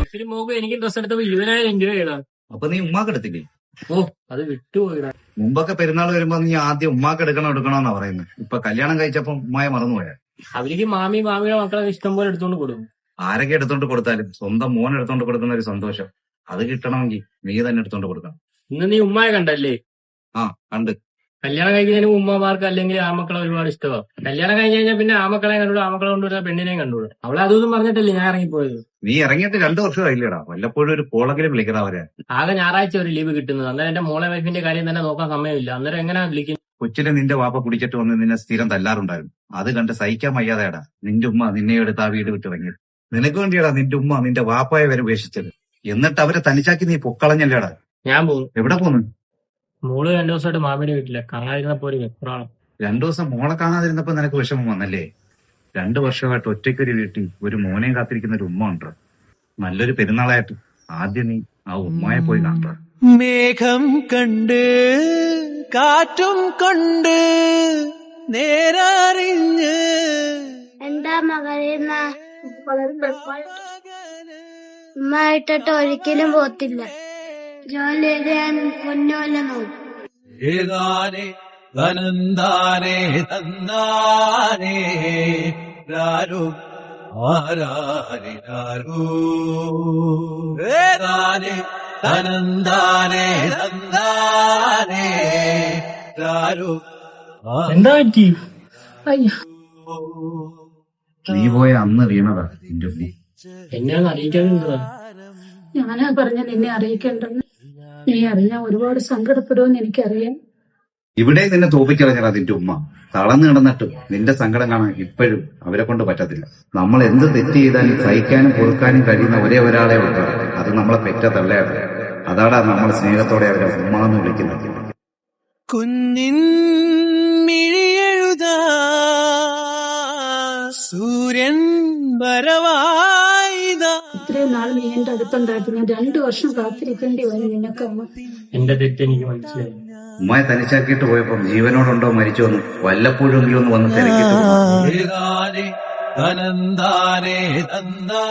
ഇതിന് മുമ്പ് എനിക്ക് ഡ്രസ് എടുത്തപ്പോ 20,000 രൂപ. അപ്പൊ നീ ഉമ്മാക്ക് എടുത്തില്ലേ? ഓ അത് വിട്ടുപോയിടാ. മുമ്പൊക്കെ പെരുന്നാൾ വരുമ്പോ നീ ആദ്യം ഉമ്മാക്ക് എടുക്കണമെന്നാ പറയുന്നത്. ഇപ്പൊ കല്യാണം കഴിച്ചപ്പോ ഉമ്മായ മറന്നുപോയാ? അവർക്ക് മാമിയുടെ മക്കളെ ഇഷ്ടം പോലെ എടുത്തോണ്ട് കൊടുക്കും. ആരൊക്കെ എടുത്തോണ്ട് കൊടുത്താലും സ്വന്തം മോൻ എടുത്തോണ്ട് കൊടുക്കുന്ന ഒരു സന്തോഷം അത് കിട്ടണമെങ്കിൽ നീ തന്നെ എടുത്തോണ്ട് കൊടുക്കണം. ഇന്ന് നീ ഉമ്മയെ കണ്ടല്ലേ? ആ കണ്ട്. കല്യാണം കഴിക്കുന്നതിന് ഉമ്മമാർക്ക് അല്ലെങ്കിൽ ആമക്കളെ ഒരുപാട് ഇഷ്ടമാണ്. കല്യാണം കഴിഞ്ഞ് കഴിഞ്ഞാൽ പിന്നെ ആമക്കളെ കണ്ടുകൂടാ, ആമക്കളെ കൊണ്ടുവരുന്ന പെണ്ണിനെയും കണ്ടുകൂടാ. അവളെ അതൊന്നും പറഞ്ഞിട്ടല്ലേ ഞാൻ ഇറങ്ങിപ്പോയത്. നീ ഇറങ്ങിയിട്ട് 2 വർഷമായില്ലേടാ? വല്ലപ്പോഴും ഒരു കോളെങ്കിലും വിളിക്കടാ അവരെ. ആകെ ഞായറാഴ്ച ഒരു ലീവ് കിട്ടുന്നത്. അന്നേരം എന്റെ മോളെ വൈഫിന്റെ കാര്യം തന്നെ നോക്കാൻ സമയമില്ല. അന്നേരം എങ്ങനെയാ വിളിക്കുന്നത്? കൊച്ചിലെ നിന്റെ വാപ്പ കുടിച്ചിട്ട് വന്ന് നിന്നെ സ്ഥിരം തല്ലാറുണ്ടായിരുന്നു. അത് കണ്ട് സഹിക്കാൻ വയ്യാതെയാടാ നിന്റെ ഉമ്മ നിന്നെ എടുത്ത് ആ വീട് വിട്ടിറങ്ങിയത്. നിനക്ക് വേണ്ടിയാടാ നിന്റെ ഉമ്മ നിന്റെ വാപ്പായെ വരെ ഉപേക്ഷിച്ചത്. എന്നിട്ട് അവരെ തനിച്ചാക്കി നീ പൊക്കളഞ്ഞല്ലേടാ. ഞാൻ പോകും. എവിടെ പോന്നു? മോള് 2 ദിവസമായിട്ട് മാമിയുടെ വീട്ടില്ല. കാണാതിരുന്നപ്പോ ഒരു വെപ്രാളം. 2 ദിവസം മോളെ കാണാതിരുന്നപ്പോ നിനക്ക് വിഷമം വന്നല്ലേ? 2 വർഷമായിട്ട് ഒറ്റയ്ക്കൊരു വീട്ടിൽ ഒരു മോനെയും കാത്തിരിക്കുന്ന ഒരു ഉമ്മ ഉണ്ട്. നല്ലൊരു പെരുന്നാളായിട്ട് ആദ്യം നീ ആ ഉമ്മയെ പോയി കാണണ്ട. മേഘം കണ്ട് കാറ്റും കൊണ്ട് നേരറിഞ്ഞ് എന്താ മകളെ ഉമ്മായിട്ടിട്ട് ഒരിക്കലും പോത്തില്ല. ജോലി ചെയ്യാൻ പൊന്നുമല്ല നോക്കും. ഏതാനേ തനന്താനേ തന്നാനേ രാരോ ആരാരിരാരോ ഏതാനേ തനന്താനേ തന്നാനേ രാരോ എന്താ പറ്റി? നീ പോയ അന്ന് വീണതാ നിന്റെ ഉമ്മ. എന്നെയൊന്ന് അറിയിക്കാനുണ്ടോ? ഞാനാ പറഞ്ഞ നിന്നെ അറിയിക്കേണ്ടെന്ന്. നീ അറിഞ്ഞാൽ ഒരുപാട് സങ്കടപ്പെടുമെന്ന് എനിക്കറിയാം. ഇവിടെ നിന്നെ തോപ്പിക്കളഞ്ഞാ നിന്റെ ഉമ്മ. തളർന്നു കിടന്നിട്ടും നിന്റെ സങ്കടം കാണാൻ ഇപ്പോഴും അവരെ കൊണ്ട് പറ്റത്തില്ല. നമ്മൾ എന്ത് തെറ്റ് ചെയ്താലും സഹിക്കാനും പൊറുക്കാനും കഴിയുന്ന ഒരേ ഒരാളെ ഉണ്ട്. അത് നമ്മളെ പെറ്റ തള്ളയാണ്. അതാടാ നമ്മൾ സ്നേഹത്തോടെ അവരെ ഉമ്മ എന്ന് വിളിക്കുന്നത്. കുഞ്ഞിൻ മിഴിയെഴുതാ സൂര്യൻ വരവായിതാ. ഇത്രയും നാൾ നീ എന്റെ അടുത്തുണ്ടായിട്ട് ഞാൻ 2 വർഷം കാത്തിരിക്കേണ്ടി വരും നിനക്കമ്മ. എന്റെ തെറ്റ് എനിക്ക് മനസ്സിലായി. ഉമ്മയെ തനിച്ചാക്കിയിട്ട് പോയപ്പം ജീവനോടുണ്ടോ മരിച്ചോ എന്ന് വല്ലപ്പോഴെങ്കിലും ഒന്ന് വന്ന് തിരക്കിട്ട് ഏതാനേ തനന്താനേ തന്നാ